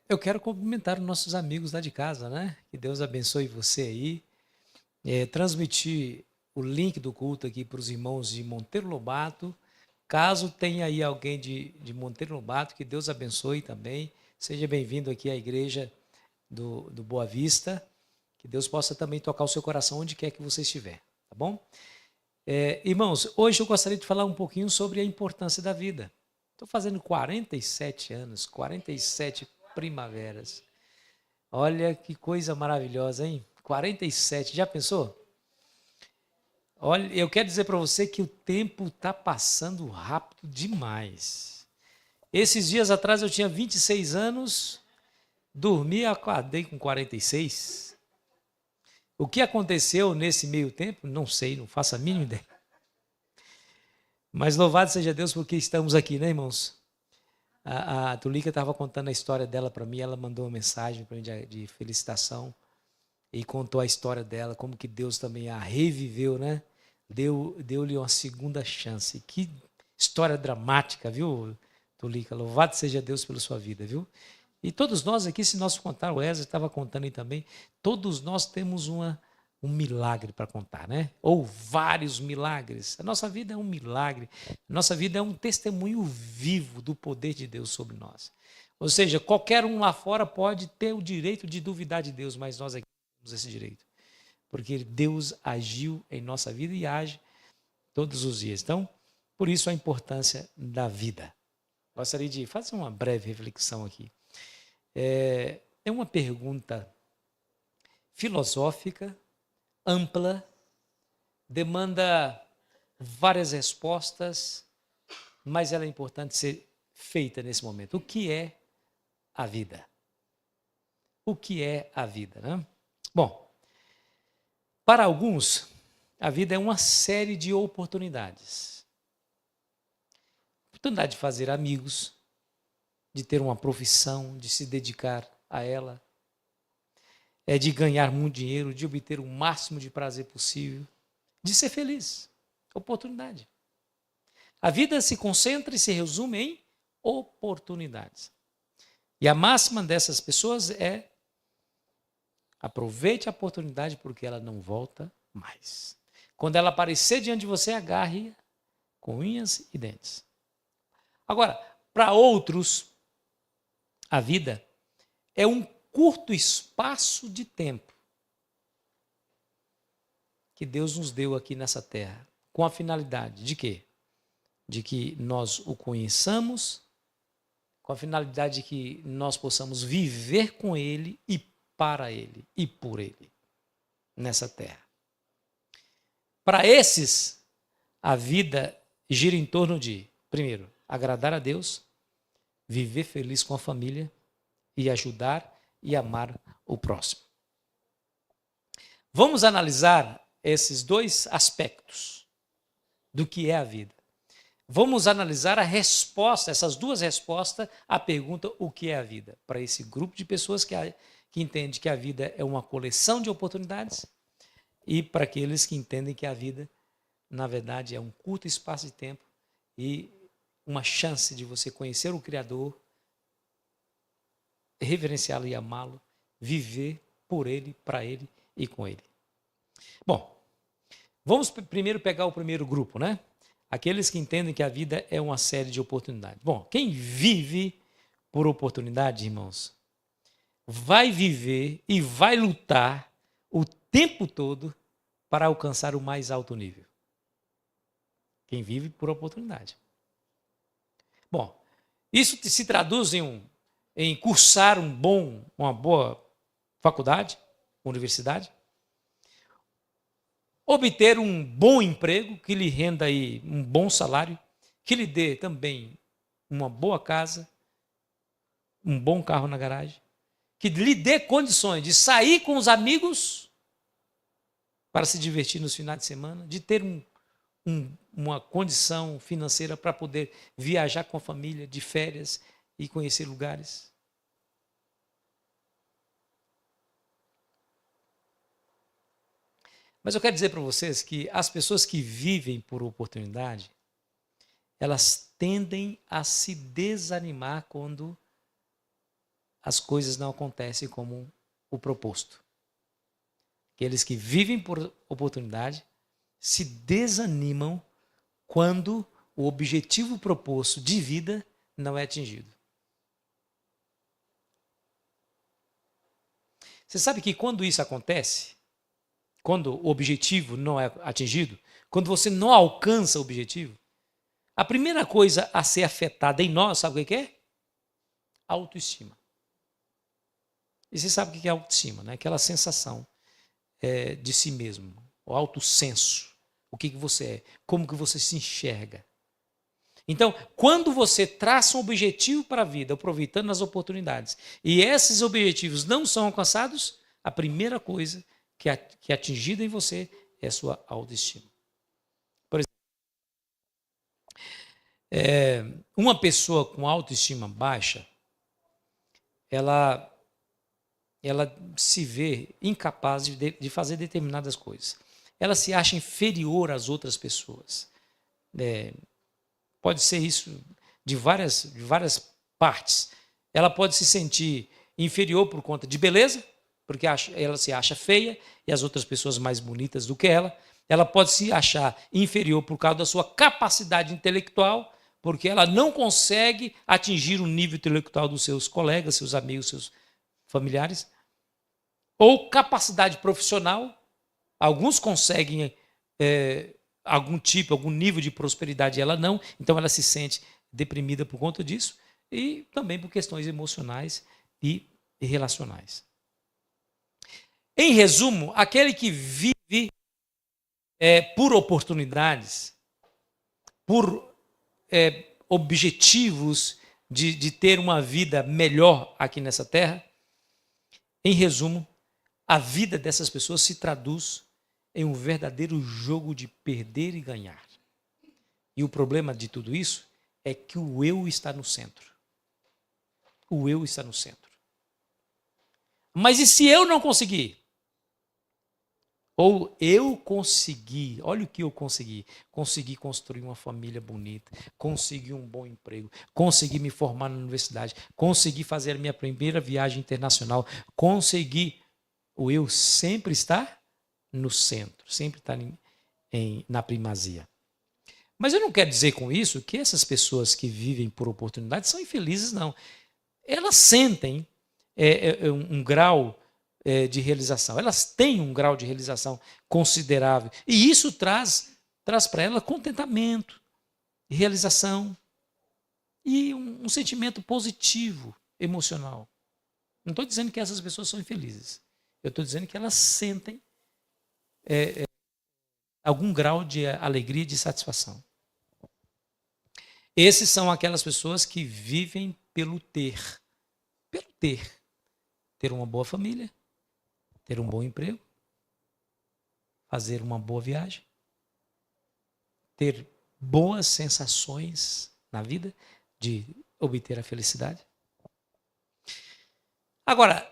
Eu quero cumprimentar os nossos amigos lá de casa, né? Que Deus abençoe você aí. Transmitir o link do culto aqui para os irmãos de Monteiro Lobato. Caso tenha aí alguém de Monteiro Lobato, que Deus abençoe também. Seja bem-vindo aqui à igreja do Boa Vista. Que Deus possa também tocar o seu coração onde quer que você estiver, tá bom? Irmãos, hoje eu gostaria de falar um pouquinho sobre a importância da vida. Estou fazendo 47 anos, 47 primaveras. Olha que coisa maravilhosa, hein? 47, já pensou? Olha, eu quero dizer para você que o tempo está passando rápido demais. Esses dias atrás eu tinha 26 anos, dormi e acordei com 46. O que aconteceu nesse meio tempo? Não sei, não faço a mínima ideia. Mas louvado seja Deus porque estamos aqui, né, irmãos? A Tulica estava contando a história dela para mim, ela mandou uma mensagem para mim de felicitação e contou a história dela, como que Deus também a reviveu, né? Deu-lhe uma segunda chance. Que história dramática, viu, Tulica? Louvado seja Deus pela sua vida, viu? E todos nós aqui, se nós contar, o Wesley estava contando aí também, todos nós temos um milagre para contar, né? Ou vários milagres. A nossa vida é um milagre. A nossa vida é um testemunho vivo do poder de Deus sobre nós. Ou seja, qualquer um lá fora pode ter o direito de duvidar de Deus, mas nós aqui temos esse direito. Porque Deus agiu em nossa vida e age todos os dias. Então, por isso a importância da vida. Gostaria de fazer uma breve reflexão aqui. É uma pergunta filosófica, ampla, demanda várias respostas, mas ela é importante ser feita nesse momento. O que é a vida? O que é a vida, né? Bom, para alguns, a vida é uma série de oportunidades. Oportunidade de fazer amigos, de ter uma profissão, de se dedicar a ela, de ganhar muito dinheiro, de obter o máximo de prazer possível, de ser feliz. Oportunidade. A vida se concentra e se resume em oportunidades. E a máxima dessas pessoas é: aproveite a oportunidade porque ela não volta mais. Quando ela aparecer diante de você, agarre-a com unhas e dentes. Agora, para outros, a vida é um curto espaço de tempo que Deus nos deu aqui nessa terra, com a finalidade de quê? De que nós o conheçamos, com a finalidade de que nós possamos viver com Ele e para Ele e por Ele nessa terra. Para esses, a vida gira em torno de, primeiro, agradar a Deus, viver feliz com a família e ajudar e amar o próximo. Vamos analisar esses dois aspectos do que é a vida. Vamos analisar a resposta, essas duas respostas à pergunta o que é a vida, para esse grupo de pessoas que entende que a vida é uma coleção de oportunidades e para aqueles que entendem que a vida, na verdade, é um curto espaço de tempo e uma chance de você conhecer o Criador, reverenciá-lo e amá-lo, viver por Ele, para Ele e com Ele. Bom, vamos primeiro pegar o primeiro grupo, né? Aqueles que entendem que a vida é uma série de oportunidades. Bom, quem vive por oportunidade, irmãos, vai viver e vai lutar o tempo todo para alcançar o mais alto nível. Quem vive por oportunidade. Bom, isso se traduz em cursar uma boa faculdade, universidade, obter um bom emprego que lhe renda aí um bom salário, que lhe dê também uma boa casa, um bom carro na garagem, que lhe dê condições de sair com os amigos para se divertir nos finais de semana, de ter uma condição financeira para poder viajar com a família de férias e conhecer lugares. Mas eu quero dizer para vocês que as pessoas que vivem por oportunidade, elas tendem a se desanimar quando as coisas não acontecem como o proposto. Aqueles que vivem por oportunidade se desanimam quando o objetivo proposto de vida não é atingido. Você sabe que quando isso acontece, quando o objetivo não é atingido, quando você não alcança o objetivo, a primeira coisa a ser afetada em nós, sabe o que é? Autoestima. E você sabe o que é autoestima, né? Aquela sensação de si mesmo, o autossenso, o que você é, como que você se enxerga. Então, quando você traça um objetivo para a vida, aproveitando as oportunidades, e esses objetivos não são alcançados, a primeira coisa que é atingida em você é a sua autoestima. Por exemplo, uma pessoa com autoestima baixa, ela se vê incapaz de fazer determinadas coisas. Ela se acha inferior às outras pessoas. Pode ser isso de várias partes. Ela pode se sentir inferior por conta de beleza, porque ela se acha feia e as outras pessoas mais bonitas do que ela. Ela pode se achar inferior por causa da sua capacidade intelectual, porque ela não consegue atingir o nível intelectual dos seus colegas, seus amigos, seus familiares. Ou capacidade profissional. Alguns conseguem algum nível de prosperidade, ela não. Então ela se sente deprimida por conta disso. E também por questões emocionais e relacionais. Em resumo, aquele que vive por oportunidades, por objetivos de ter uma vida melhor aqui nessa terra, em resumo, a vida dessas pessoas se traduz em um verdadeiro jogo de perder e ganhar. E o problema de tudo isso é que o eu está no centro. O eu está no centro. Mas e se eu não conseguir? Ou eu consegui, olha o que eu consegui. Consegui construir uma família bonita, consegui um bom emprego, consegui me formar na universidade, consegui fazer a minha primeira viagem internacional, consegui. O eu sempre está no centro, sempre está na primazia. Mas eu não quero dizer com isso que essas pessoas que vivem por oportunidade são infelizes, não. Elas sentem um grau de realização. Elas têm um grau de realização considerável. E isso traz para ela contentamento, realização e um sentimento positivo, emocional. Não estou dizendo que essas pessoas são infelizes. Eu estou dizendo que elas sentem algum grau de alegria e de satisfação. Esses são aquelas pessoas que vivem pelo ter. Pelo ter. Ter uma boa família, ter um bom emprego, fazer uma boa viagem, ter boas sensações na vida, de obter a felicidade. Agora,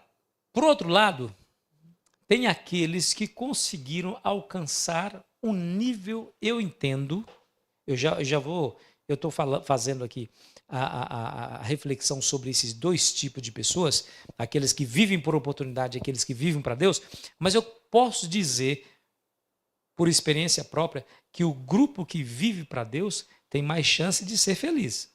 por outro lado, tem aqueles que conseguiram alcançar um nível, eu entendo, eu estou fazendo aqui a reflexão sobre esses dois tipos de pessoas, aqueles que vivem por oportunidade e aqueles que vivem para Deus, mas eu posso dizer, por experiência própria, que o grupo que vive para Deus tem mais chance de ser feliz.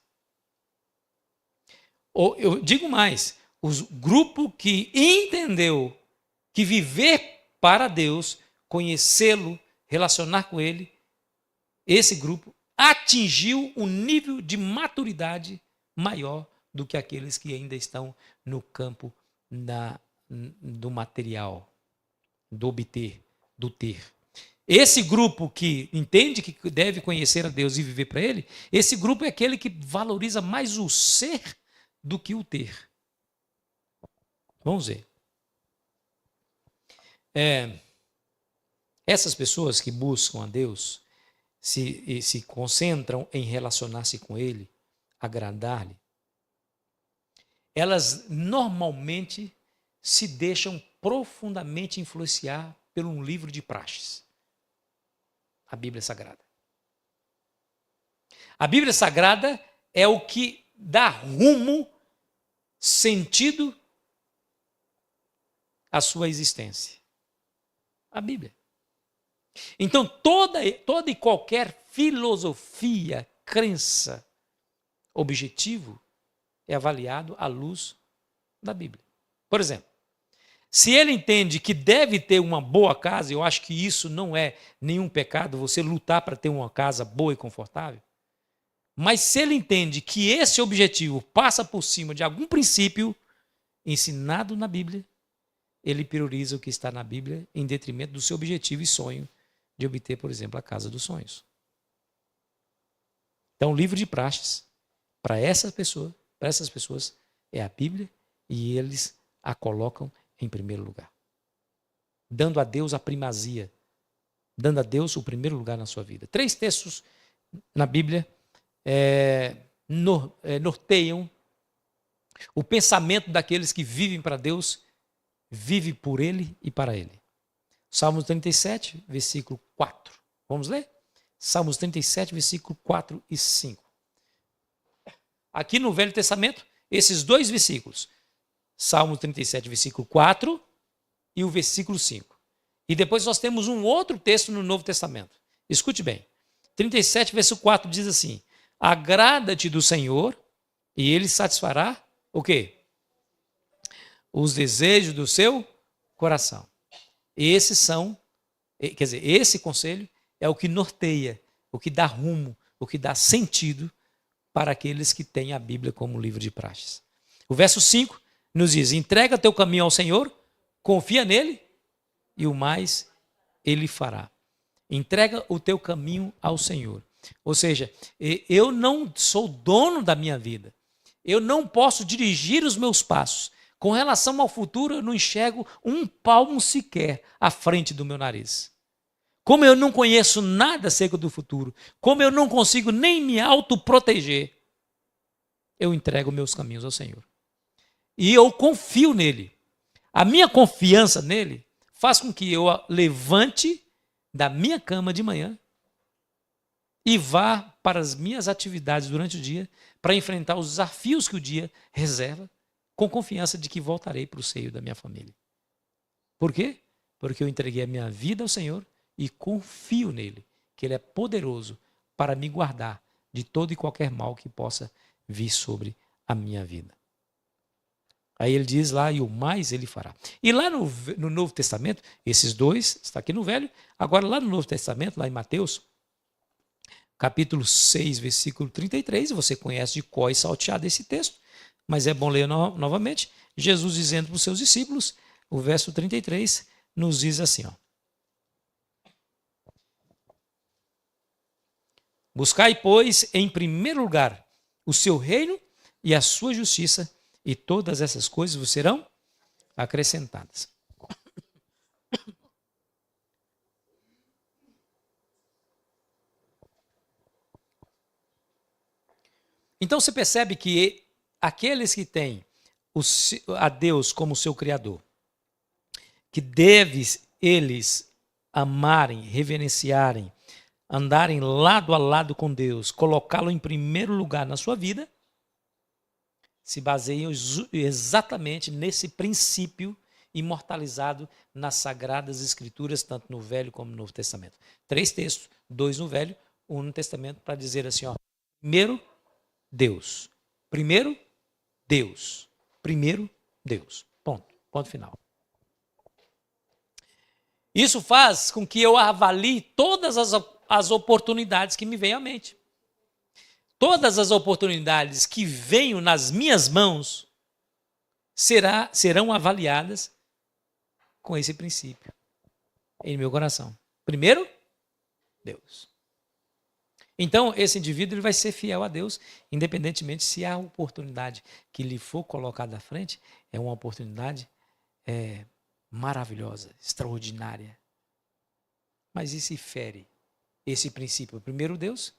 Ou eu digo mais, o grupo que entendeu que viver para Deus, conhecê-lo, relacionar com Ele, esse grupo atingiu um nível de maturidade maior do que aqueles que ainda estão no campo do material, do obter, do ter. Esse grupo que entende que deve conhecer a Deus e viver para Ele, esse grupo é aquele que valoriza mais o ser do que o ter. Vamos ver. Essas pessoas que buscam a Deus, se concentram em relacionar-se com Ele, agradar-lhe, elas normalmente se deixam profundamente influenciar por um livro de praxes, a Bíblia Sagrada. A Bíblia Sagrada é o que dá rumo, sentido a sua existência? A Bíblia. Então, toda e qualquer filosofia, crença, objetivo é avaliado à luz da Bíblia. Por exemplo, se ele entende que deve ter uma boa casa, eu acho que isso não é nenhum pecado, você lutar para ter uma casa boa e confortável, mas se ele entende que esse objetivo passa por cima de algum princípio ensinado na Bíblia, ele prioriza o que está na Bíblia em detrimento do seu objetivo e sonho de obter, por exemplo, a casa dos sonhos. Então, o livro de praxes, para essas pessoas, é a Bíblia e eles a colocam em primeiro lugar. Dando a Deus a primazia, dando a Deus o primeiro lugar na sua vida. 3 textos na Bíblia norteiam o pensamento daqueles que vivem para Deus, vive por Ele e para Ele. Salmos 37, versículo 4. Vamos ler? Salmos 37, versículo 4 e 5. Aqui no Velho Testamento, esses 2 versículos. Salmos 37, versículo 4 e o versículo 5. E depois nós temos um outro texto no Novo Testamento. Escute bem. 37, versículo 4 diz assim: agrada-te do Senhor e Ele satisfará o quê? Os desejos do seu coração. Esse conselho é o que norteia, o que dá rumo, o que dá sentido para aqueles que têm a Bíblia como livro de praxes. O verso 5 nos diz: entrega teu caminho ao Senhor, confia nele e o mais ele fará. Entrega o teu caminho ao Senhor. Ou seja, eu não sou dono da minha vida. Eu não posso dirigir os meus passos. Com relação ao futuro, eu não enxergo um palmo sequer à frente do meu nariz. Como eu não conheço nada acerca do futuro, como eu não consigo nem me autoproteger, eu entrego meus caminhos ao Senhor. E eu confio nele. A minha confiança nele faz com que eu levante da minha cama de manhã e vá para as minhas atividades durante o dia para enfrentar os desafios que o dia reserva, com confiança de que voltarei para o seio da minha família. Por quê? Porque eu entreguei a minha vida ao Senhor e confio nele, que ele é poderoso para me guardar de todo e qualquer mal que possa vir sobre a minha vida. Aí ele diz lá, e o mais ele fará. E lá no Novo Testamento, esses 2, está aqui no Velho, agora lá no Novo Testamento, lá em Mateus, capítulo 6, versículo 33, você conhece de cor e salteado esse texto, mas é bom ler novamente. Jesus dizendo para os seus discípulos, o verso 33 nos diz assim, ó: buscai, pois, em primeiro lugar o seu reino e a sua justiça, e todas essas coisas vos serão acrescentadas. Então você percebe que aqueles que têm a Deus como seu Criador, que eles amarem, reverenciarem, andarem lado a lado com Deus, colocá-lo em primeiro lugar na sua vida, se baseiam exatamente nesse princípio imortalizado nas Sagradas Escrituras, tanto no Velho como no Novo Testamento. 3 textos, 2 no Velho, 1 no Testamento, para dizer assim, ó: primeiro Deus, primeiro Deus, primeiro Deus. Ponto final. Isso faz com que eu avalie todas as oportunidades que me vêm à mente. Todas as oportunidades que venham nas minhas mãos serão avaliadas com esse princípio em meu coração. Primeiro, Deus. Então, esse indivíduo ele vai ser fiel a Deus, independentemente se a oportunidade que lhe for colocada à frente é uma oportunidade maravilhosa, extraordinária. Mas e se fere esse princípio? Primeiro, Deus.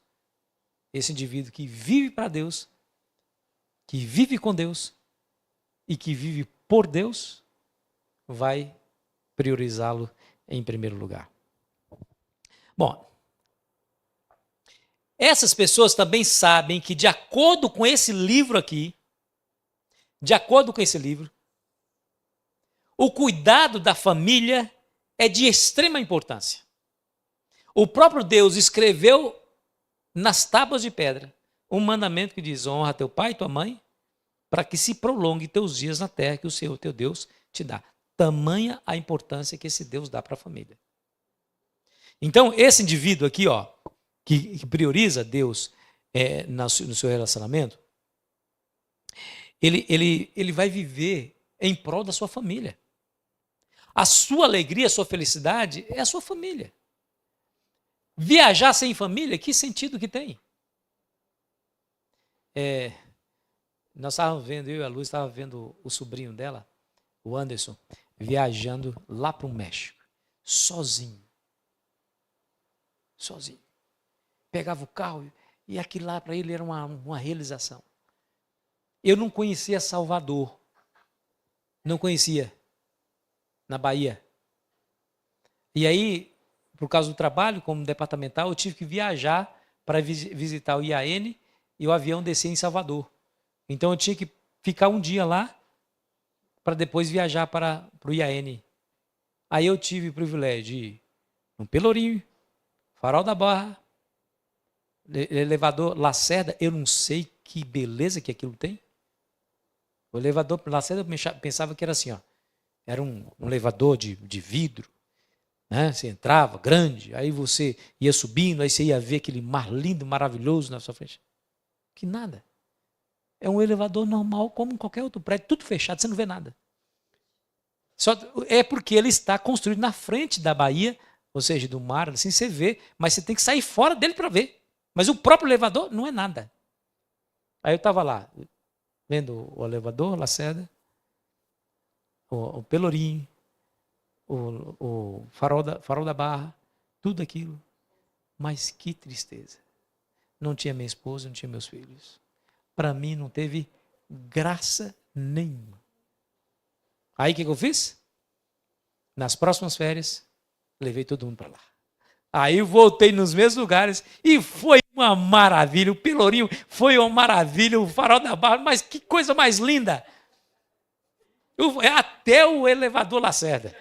Esse indivíduo que vive para Deus, que vive com Deus e que vive por Deus, vai priorizá-lo em primeiro lugar. Bom, essas pessoas também sabem que, de acordo com esse livro aqui, o cuidado da família é de extrema importância. O próprio Deus escreveu nas tábuas de pedra um mandamento que diz: honra teu pai e tua mãe, para que se prolongue teus dias na terra que o Senhor teu Deus te dá. Tamanha a importância que esse Deus dá para a família. Então, esse indivíduo aqui, ó, que prioriza Deus no seu relacionamento, ele vai viver em prol da sua família. A sua alegria, a sua felicidade é a sua família. Viajar sem família, que sentido que tem? Nós estávamos vendo, eu e a Luz estávamos vendo o sobrinho dela, o Anderson, viajando lá para o México, sozinho. Sozinho. Pegava o carro e aquilo lá para ele era uma realização. Eu não conhecia Salvador, não conhecia, na Bahia. E aí, por causa do trabalho, como departamental, eu tive que viajar para visitar o IAN e o avião descer em Salvador. Então eu tinha que ficar um dia lá para depois viajar para o IAN. Aí eu tive o privilégio de ir no Pelourinho, Farol da Barra, elevador Lacerda, eu não sei que beleza que aquilo tem. O elevador Lacerda eu pensava que era assim, ó, era um elevador de vidro, né? Você entrava, grande, aí você ia subindo, aí você ia ver aquele mar lindo, maravilhoso na sua frente. Que nada. É um elevador normal como qualquer outro prédio, tudo fechado, você não vê nada. Só é porque ele está construído na frente da Bahia, ou seja, do mar, assim você vê, mas você tem que sair fora dele para ver. Mas o próprio elevador não é nada. Aí eu estava lá, vendo o elevador, Lacerda, o Pelourinho, o farol da Barra, tudo aquilo. Mas que tristeza. Não tinha minha esposa, não tinha meus filhos. Para mim não teve graça nenhuma. Aí o que eu fiz? Nas próximas férias, levei todo mundo para lá. Aí voltei nos mesmos lugares e foi uma maravilha. O Pelourinho foi uma maravilha, o Farol da Barra, mas que coisa mais linda. Até o elevador Lacerda.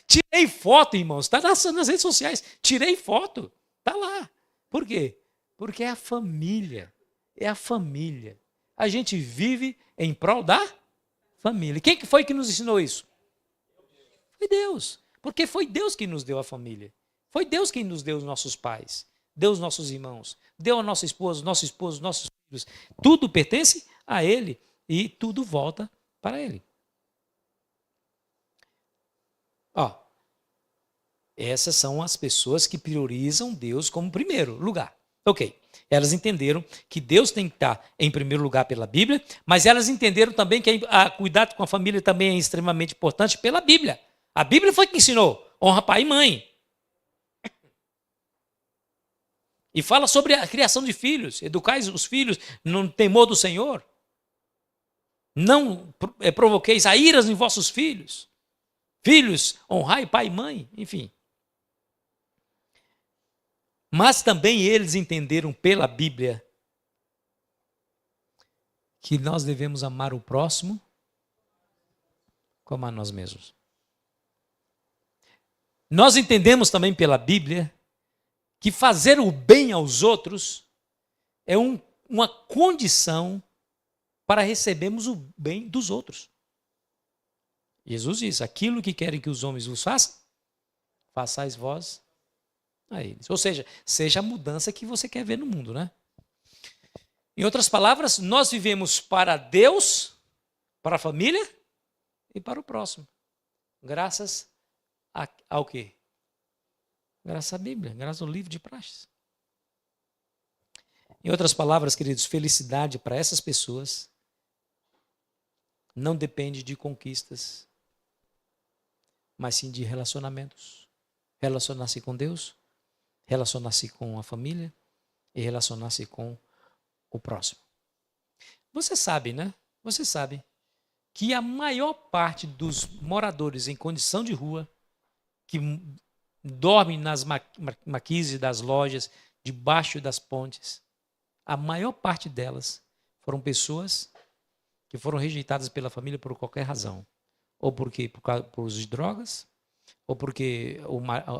Tirei foto, irmãos, está nas redes sociais. Tirei foto, está lá. Por quê? Porque é a família. É a família. A gente vive em prol da família. Quem que foi que nos ensinou isso? Foi Deus. Porque foi Deus que nos deu a família. Foi Deus quem nos deu os nossos pais, deu os nossos irmãos, deu a nossa esposa, nosso esposo, nossos filhos. Tudo pertence a Ele e tudo volta para Ele. Ó, essas são as pessoas que priorizam Deus como primeiro lugar. Ok, elas entenderam que Deus tem que estar em primeiro lugar pela Bíblia, mas elas entenderam também que cuidado com a família também é extremamente importante pela Bíblia. A Bíblia foi que ensinou, honra pai e mãe. E fala sobre a criação de filhos, educais os filhos no temor do Senhor. Não provoqueis a iras em vossos filhos. Filhos, honrai pai e mãe, enfim. Mas também eles entenderam pela Bíblia que nós devemos amar o próximo como a nós mesmos. Nós entendemos também pela Bíblia que fazer o bem aos outros é uma condição para recebermos o bem dos outros. Jesus diz, aquilo que querem que os homens vos façam, façais vós a eles. Ou seja a mudança que você quer ver no mundo, né? Em outras palavras, nós vivemos para Deus, para a família e para o próximo. Graças ao quê? Graças à Bíblia, graças ao livro de praxes. Em outras palavras, queridos, felicidade para essas pessoas não depende de conquistas, mas sim de relacionamentos. Relacionar-se com Deus, relacionar-se com a família e relacionar-se com o próximo. Você sabe, né? Você sabe que a maior parte dos moradores em condição de rua, que dormem nas maquises das lojas, debaixo das pontes, a maior parte delas foram pessoas que foram rejeitadas pela família por qualquer razão. Ou porque por uso de drogas, ou porque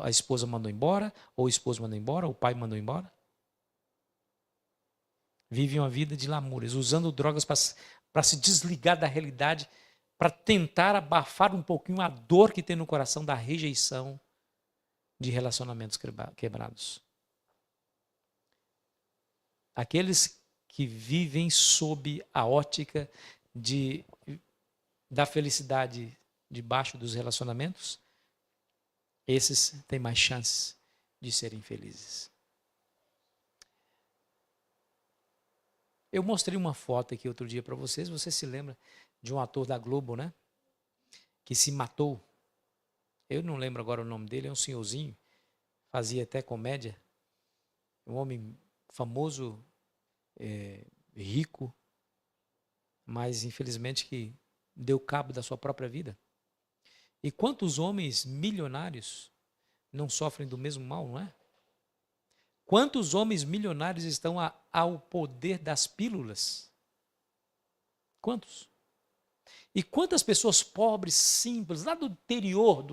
a esposa mandou embora, ou o esposo mandou embora, ou o pai mandou embora. Vivem uma vida de lamúrias, usando drogas para se desligar da realidade, para tentar abafar um pouquinho a dor que tem no coração da rejeição de relacionamentos quebrados. Aqueles que vivem sob a ótica da felicidade debaixo dos relacionamentos, esses têm mais chances de serem felizes. Eu mostrei uma foto aqui outro dia para vocês. Você se lembra de um ator da Globo, né? Que se matou. Eu não lembro agora o nome dele, é um senhorzinho. Fazia até comédia. Um homem famoso, rico, mas infelizmente que deu cabo da sua própria vida. E quantos homens milionários não sofrem do mesmo mal, não é? Quantos homens milionários estão ao poder das pílulas? Quantos? E quantas pessoas pobres, simples, lá do interior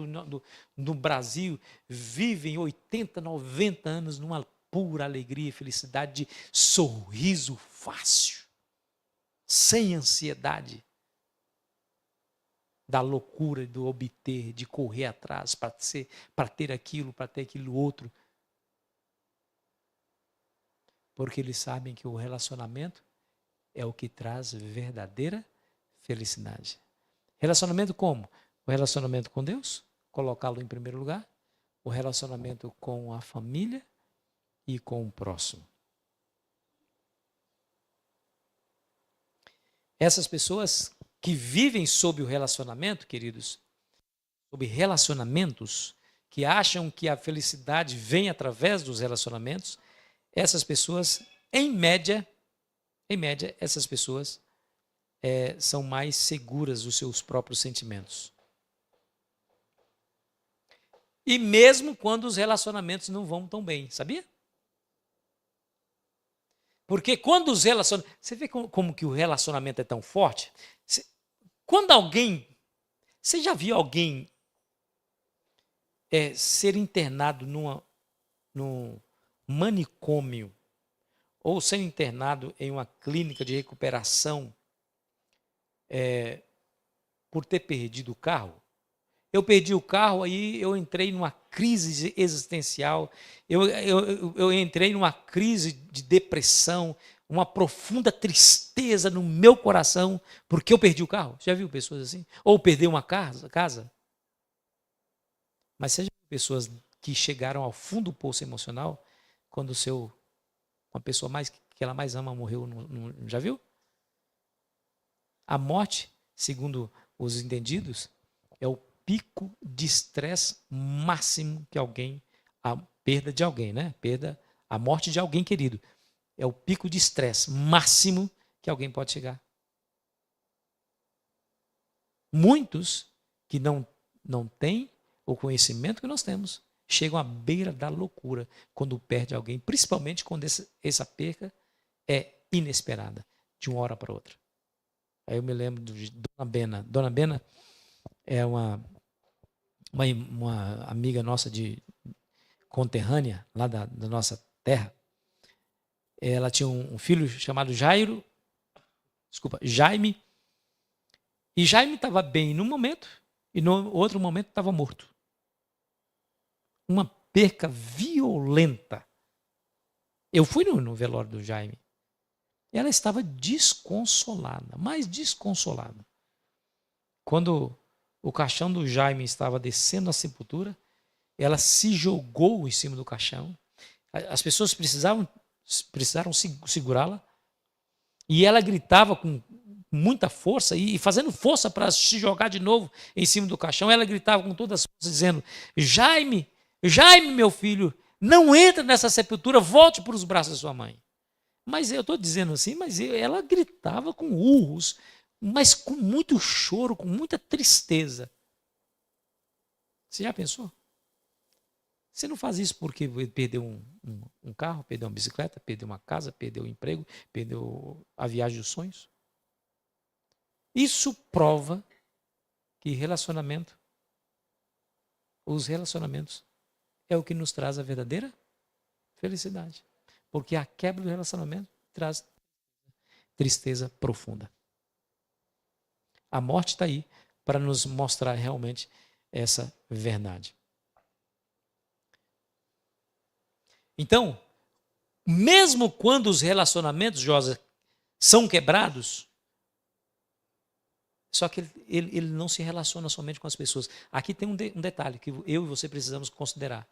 do Brasil, vivem 80, 90 anos numa pura alegria e felicidade, de sorriso fácil, sem ansiedade da loucura, do obter, de correr atrás para ter aquilo outro. Porque eles sabem que o relacionamento é o que traz verdadeira felicidade. Relacionamento como? O relacionamento com Deus, colocá-lo em primeiro lugar. O relacionamento com a família e com o próximo. Essas pessoas que vivem sob o relacionamento, queridos, sob relacionamentos, que acham que a felicidade vem através dos relacionamentos, essas pessoas, em média, essas pessoas são mais seguras dos seus próprios sentimentos. E mesmo quando os relacionamentos não vão tão bem, sabia? Porque quando os relacionamentos... Você vê como que o relacionamento é tão forte? Quando alguém... Você já viu alguém ser internado num manicômio ou ser internado em uma clínica de recuperação por ter perdido o carro? Eu perdi o carro, aí eu entrei numa crise existencial, eu entrei numa crise de depressão, uma profunda tristeza no meu coração, porque eu perdi o carro. Já viu pessoas assim? Ou perdeu uma casa? Mas você já viu pessoas que chegaram ao fundo do poço emocional quando uma pessoa que ela mais ama morreu? Já viu? A morte, segundo os entendidos, é o pico de estresse máximo que a perda de alguém, né? A morte de alguém querido. É o pico de estresse máximo que alguém pode chegar. Muitos que não têm o conhecimento que nós temos chegam à beira da loucura quando perde alguém, principalmente quando essa perca é inesperada, de uma hora para outra. Aí eu me lembro de Dona Bena. Dona Bena é uma amiga nossa conterrânea, lá da nossa terra. Ela tinha um filho chamado Jaime. E Jaime estava bem num momento e no outro momento estava morto. Uma perca violenta. Eu fui no velório do Jaime. Ela estava desconsolada, mais desconsolada. Quando o caixão do Jaime estava descendo à sepultura, ela se jogou em cima do caixão. As pessoas precisaram segurá-la. E ela gritava com muita força e fazendo força para se jogar de novo em cima do caixão. Ela gritava com todas as forças, dizendo: Jaime, meu filho, não entra nessa sepultura, volte para os braços da sua mãe. Mas eu estou dizendo assim, mas ela gritava com urros, mas com muito choro, com muita tristeza. Você já pensou? Você não faz isso porque perdeu um carro, perdeu uma bicicleta, perdeu uma casa, perdeu o emprego, perdeu a viagem dos sonhos? Isso prova que os relacionamentos é o que nos traz a verdadeira felicidade. Porque a quebra do relacionamento traz tristeza profunda. A morte está aí para nos mostrar realmente essa verdade. Então, mesmo quando os relacionamentos, Josa, são quebrados, só que ele não se relaciona somente com as pessoas. Aqui tem um detalhe que eu e você precisamos considerar.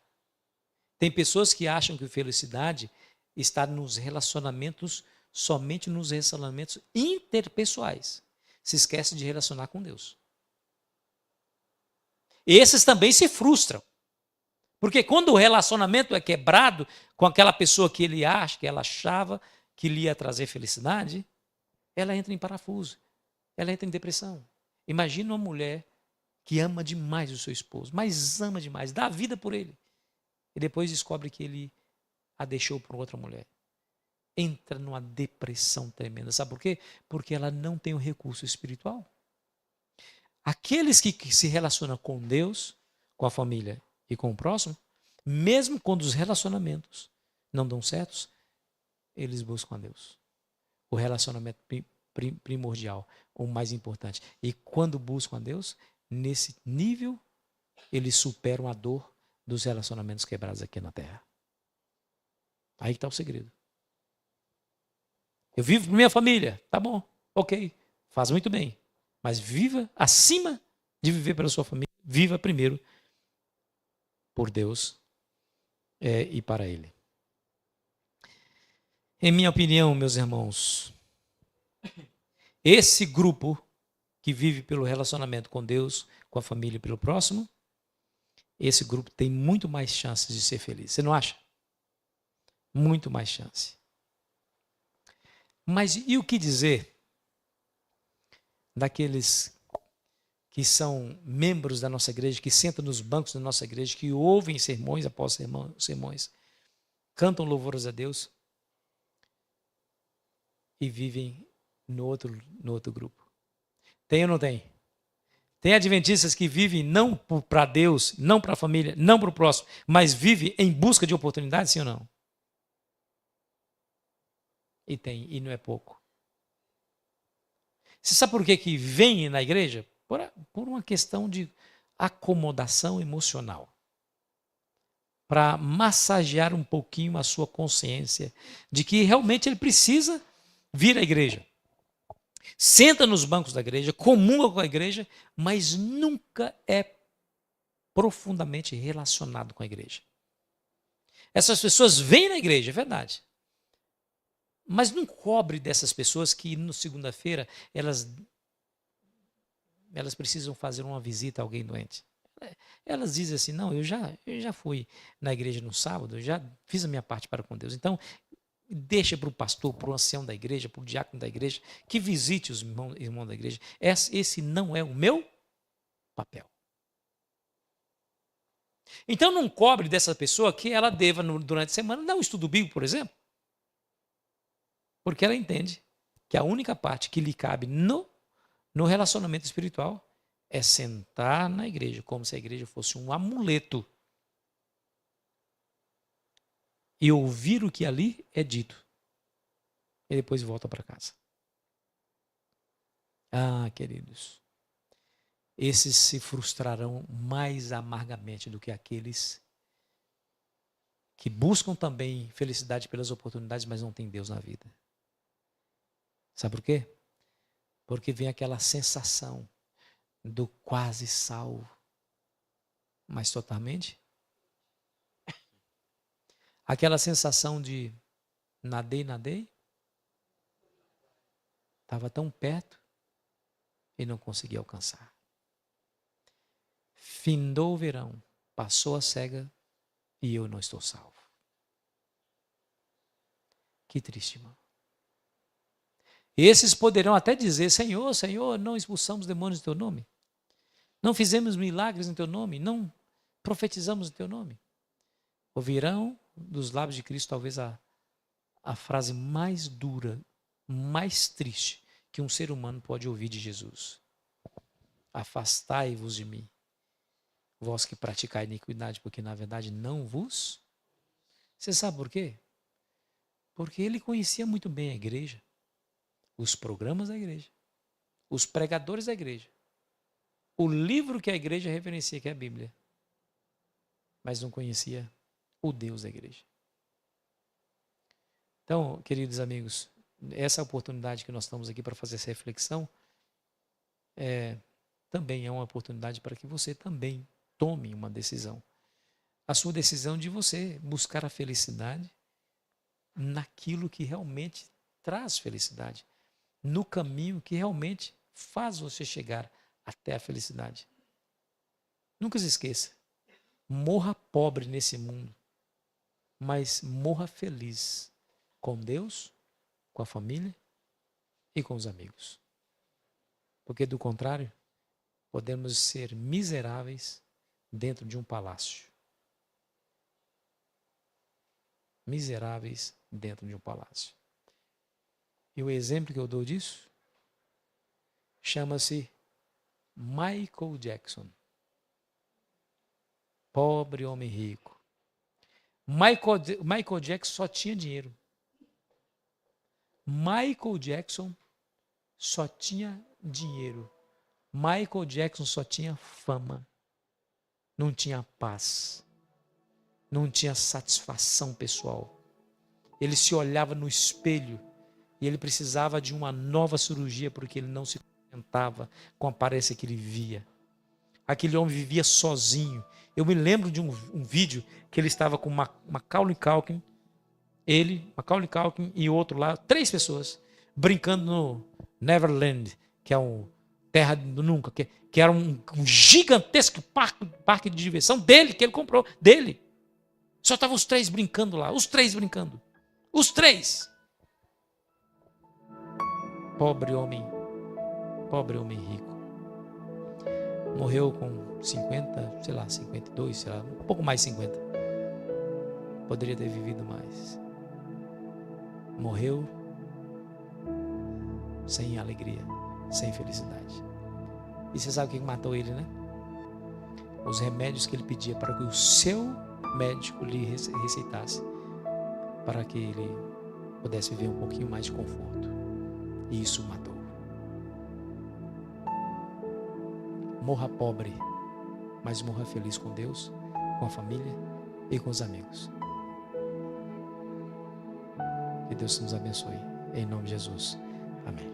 Tem pessoas que acham que felicidade está nos relacionamentos, somente nos relacionamentos interpessoais. Se esquece de relacionar com Deus. Esses também se frustram. Porque quando o relacionamento é quebrado com aquela pessoa que ela achava que lhe ia trazer felicidade, ela entra em parafuso, ela entra em depressão. Imagina uma mulher que ama demais o seu esposo, mas ama demais, dá a vida por ele. E depois descobre que ele a deixou por outra mulher. Entra numa depressão tremenda. Sabe por quê? Porque ela não tem o recurso espiritual. Aqueles que se relacionam com Deus, com a família e com o próximo, mesmo quando os relacionamentos não dão certos, eles buscam a Deus. O relacionamento primordial, o mais importante. E quando buscam a Deus, nesse nível, eles superam a dor dos relacionamentos quebrados aqui na terra. Aí que está o segredo. Eu vivo para minha família, tá bom, ok, faz muito bem. Mas viva acima de viver pela sua família, viva primeiro por Deus e para Ele. Em minha opinião, meus irmãos, esse grupo que vive pelo relacionamento com Deus, com a família e pelo próximo, esse grupo tem muito mais chances de ser feliz. Você não acha? Muito mais chance. Mas e o que dizer daqueles que são membros da nossa igreja, que sentam nos bancos da nossa igreja, que ouvem sermões após sermões, cantam louvores a Deus e vivem no outro grupo? Tem ou não tem? Tem adventistas que vivem não para Deus, não para a família, não para o próximo, mas vivem em busca de oportunidades, sim ou não? E tem, e não é pouco. Você sabe por que vem na igreja? Por uma questão de acomodação emocional. Para massagear um pouquinho a sua consciência de que realmente ele precisa vir à igreja. Senta nos bancos da igreja, comunga com a igreja, mas nunca é profundamente relacionado com a igreja. Essas pessoas vêm na igreja, é verdade. Mas não cobre dessas pessoas que no segunda-feira elas precisam fazer uma visita a alguém doente. Elas dizem assim, não, eu já fui na igreja no sábado, eu já fiz a minha parte para com Deus. Então, deixa para o pastor, para o ancião da igreja, para o diácono da igreja, que visite os irmãos da igreja. Esse não é o meu papel. Então, não cobre dessa pessoa que ela deva, durante a semana, dar um estudo bíblico, por exemplo. Porque ela entende que a única parte que lhe cabe no relacionamento espiritual é sentar na igreja, como se a igreja fosse um amuleto. E ouvir o que ali é dito. E depois volta para casa. Ah, queridos, esses se frustrarão mais amargamente do que aqueles que buscam também felicidade pelas oportunidades, mas não têm Deus na vida. Sabe por quê? Porque vem aquela sensação do quase salvo, mas totalmente. Aquela sensação de nadei, estava tão perto e não consegui alcançar. Findou o verão, passou a cega e eu não estou salvo. Que triste, irmão. Esses poderão até dizer, Senhor, não expulsamos demônios em teu nome. Não fizemos milagres em teu nome. Não profetizamos em teu nome. Ouvirão dos lábios de Cristo talvez a frase mais dura, mais triste que um ser humano pode ouvir de Jesus. Afastai-vos de mim, vós que praticai iniquidade, porque na verdade não vos. Você sabe por quê? Porque ele conhecia muito bem a igreja, os programas da igreja, os pregadores da igreja, o livro que a igreja referencia, que é a Bíblia, mas não conhecia o Deus da igreja. Então, queridos amigos, essa oportunidade que nós estamos aqui para fazer essa reflexão também é uma oportunidade para que você também tome uma decisão. A sua decisão de você buscar a felicidade naquilo que realmente traz felicidade, no caminho que realmente faz você chegar até a felicidade. Nunca se esqueça, morra pobre nesse mundo, mas morra feliz com Deus, com a família e com os amigos. Porque do contrário, podemos ser miseráveis dentro de um palácio. Miseráveis dentro de um palácio. E o exemplo que eu dou disso chama-se Michael Jackson. Pobre homem rico. Michael Jackson só tinha dinheiro. Michael Jackson só tinha dinheiro. Michael Jackson só tinha fama. Não tinha paz. Não tinha satisfação pessoal. Ele se olhava no espelho e ele precisava de uma nova cirurgia porque ele não se contentava com a aparência que ele via. Aquele homem vivia sozinho. Eu me lembro de um vídeo que ele estava com Macaulay Culkin, Macaulay Culkin e outro lá, 3 pessoas, brincando no Neverland, que é um Terra do Nunca, que era um gigantesco parque de diversão dele, que ele comprou, dele. Só estavam os 3 brincando lá, os 3 brincando. Os 3. Pobre homem rico. Morreu com 50, sei lá, 52, sei lá, um pouco mais de 50. Poderia ter vivido mais. Morreu sem alegria, sem felicidade. E você sabe o que matou ele, né? Os remédios que ele pedia para que o seu médico lhe receitasse, para que ele pudesse viver um pouquinho mais de conforto. E isso o matou. Morra pobre, mas morra feliz com Deus, com a família e com os amigos. Que Deus nos abençoe. Em nome de Jesus. Amém.